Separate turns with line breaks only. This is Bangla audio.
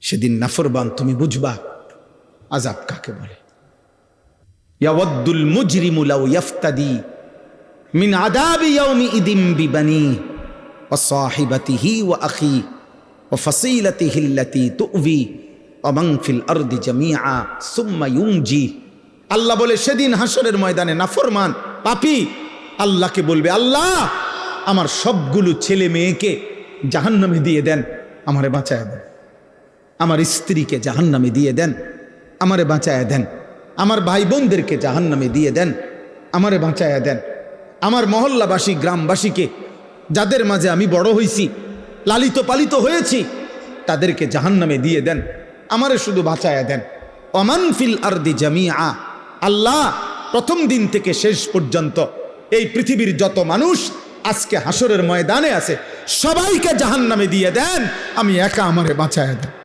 সেদিন নাফরমান তুমি বুঝবা আযাব কাকে বলে। ইয়াওয়াদ্দুল মুজরিমু লাউ ইয়াফতাদি মিন আযাবি ইয়াউমি ইদিম বিবানি ওয়া সাহিবাতিহি ওয়া আখি ওয়া ফাসিলাতিহি আল্লাতী তু'বি ওয়া মান ফিল আরদি জামিআ সুম্মা ইউনজি। আল্লাহ বলে সেদিন হাসরের ময়দানে নাফরমান পাপী আল্লাহকে বলবে, আল্লাহ আমার সবগুলো ছেলে মেয়েকে জাহান্নামে দিয়ে দেন, আমারে বাঁচায় দেন। আমার স্ত্রীকে জাহান্নামে দিয়ে দেন, আমারে বাঁচায় দেন। আমার ভাই বোনদেরকে জাহান্নামে দিয়ে দেন, আমারে বাঁচায় দেন। আমার মহল্লাবাসী গ্রামবাসীকে, যাদের মাঝে আমি বড় হয়েছি, লালিত পালিত হয়েছি, তাদেরকে জাহান্নামে দিয়ে দেন, আমারে শুধু বাঁচায় দেন। ওমান ফিল আরদি জামিআ, আল্লাহ প্রথম দিন থেকে শেষ পর্যন্ত এই পৃথিবীর যত মানুষ আজকে হাসরের ময়দানে আছে সবাইকে জাহান্নামে দিয়ে দেন, আমি একা আমারে বাঁচায় দেন।